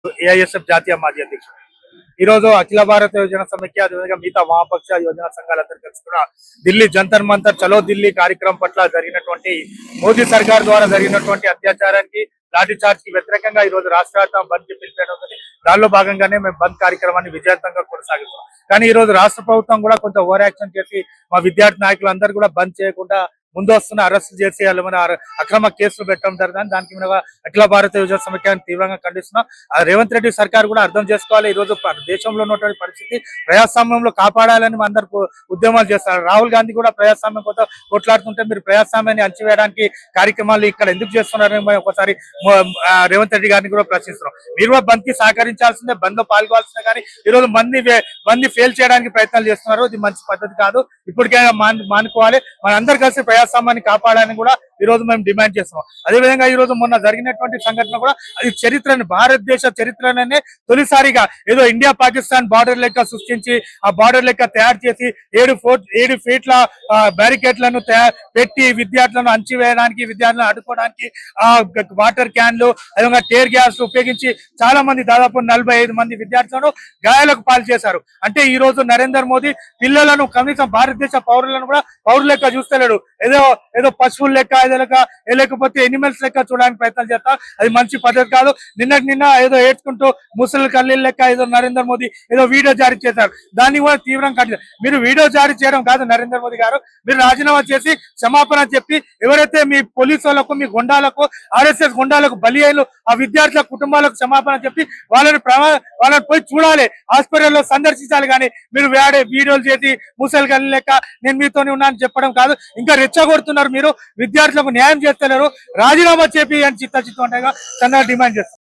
AISF జాతీయ మాజీ అధ్యక్షుడు. ఈ రోజు అఖిల భారత యువజన సమైక్య అదేవిధంగా మిగతా వామపక్ష యువజన సంఘాలందరూ కలిసి కూడా ఢిల్లీ జంతర్ మంతర్ చలో ఢిల్లీ కార్యక్రమం పట్ల జరిగినటువంటి మోదీ సర్కార్ ద్వారా జరిగినటువంటి అత్యాచారానికి లాఠీ చార్జ్ కి వ్యతిరేకంగా ఈ రోజు రాష్ట్ర వ్యాప్తంగా బంద్ కి పిలిపేయడం ఉంది. దానిలో భాగంగానే మేము బంద్ కార్యక్రమాన్ని విజయవంతంగా కొనసాగిస్తున్నాం. కానీ ఈ రోజు రాష్ట్ర ప్రభుత్వం కూడా కొంత ఓవర్ యాక్షన్ చేసి మా విద్యార్థి నాయకులందరూ కూడా బంద్ చేయకుండా ముందు వస్తున్న అరెస్ట్ చేసి వాళ్ళ అక్రమ కేసులు పెట్టడం జరిగింది. దానికి మీద అఖిల భారత యువజన సమైక్యాన్ని తీవ్రంగా ఖండిస్తున్నాం. రేవంత్ రెడ్డి సర్కార్ కూడా అర్థం చేసుకోవాలి. ఈ రోజు దేశంలో ఉన్నటువంటి పరిస్థితి ప్రజాస్వామ్యంలో కాపాడాలని అందరు ఉద్యమాలు చేస్తారు. రాహుల్ గాంధీ కూడా ప్రజాస్వామ్యం కోసం కొట్లాడుతుంటే మీరు ప్రజాస్వామ్యాన్ని అంచివేయడానికి కార్యక్రమాలు ఇక్కడ ఎందుకు చేస్తున్నారని మేము ఒకసారి రేవంత్ రెడ్డి గారిని కూడా ప్రశ్నిస్తున్నాం. మీరు కూడా బంద్ కి సహకరించాల్సిందే, బంద్ లో పాల్గొవాల్సిందే. కానీ ఈ రోజు మంది ఫెయిల్ చేయడానికి ప్రయత్నాలు చేస్తున్నారు. ఇది మంచి పద్ధతి కాదు. ఇప్పటికైనా మానుకోవాలి. మనందరూ కలిసి ప్రజాస్వామ్యాన్ని కాపాడాలని కూడా ఈ రోజు మేము డిమాండ్ చేస్తున్నాం. అదేవిధంగా ఈ రోజు మొన్న జరిగినటువంటి సంఘటన కూడా అది చరిత్రని, భారతదేశ చరిత్రనే తొలిసారిగా ఏదో ఇండియా పాకిస్తాన్ బార్డర్ లెక్క సృష్టించి ఆ బార్డర్ లెక్క తయారు చేసి 7 ఫీట్ల బ్యారికేడ్లను పెట్టి విద్యార్థులను అంచివేయడానికి, విద్యార్థులను అడ్డుకోవడానికి వాటర్ క్యాన్లు అదేవిధంగా టేర్ గ్యాస్ ఉపయోగించి చాలా మంది దాదాపు 45 మంది విద్యార్థులను గాయాలకు పాలు చేశారు. అంటే ఈ రోజు నరేందర్ మోదీ పిల్లలను కనీసం భారతదేశ పౌరులను కూడా పౌరులు లెక్క చూస్తలేడు. ఏదో పశువుల లెక్క లేకపోతే ఎనిమల్స్ లెక్క చూడడానికి ప్రయత్నం చేస్తా. అది మంచి పద్ధతి కాదు. నిన్న ఏదో ఏడ్చుకుంటూ ముసలి కల్లీల లెక్క ఏదో నరేంద్ర మోదీ ఏదో వీడియో జారీ చేశారు. దాన్ని కూడా తీవ్రంగా మీరు వీడియో జారీ చేయడం కాదు నరేంద్ర మోదీ గారు, మీరు రాజీనామా చేసి క్షమాపణ చెప్పి ఎవరైతే మీ పోలీసు వాళ్ళకు, మీ గుండాలకు, ఆర్ఎస్ఎస్ గుండాలకు బలి అయ్యారు ఆ విద్యార్థుల కుటుంబాలకు క్షమాపణ చెప్పి వాళ్ళని పోయి చూడాలి, హాస్పిటల్లో సందర్శించాలి. కానీ మీరు వీడియోలు చేసి ముసలి కల్లి లెక్క నేను మీతోనే ఉన్నానని చెప్పడం కాదు. ఇంకా రెచ్చగొడుతున్నారు. మీరు విద్యార్థులకు న్యాయం చేస్తున్నారు. రాజీనామా చేపి అని చిత్తచిత్తం డిమాండ్ చేస్తారు.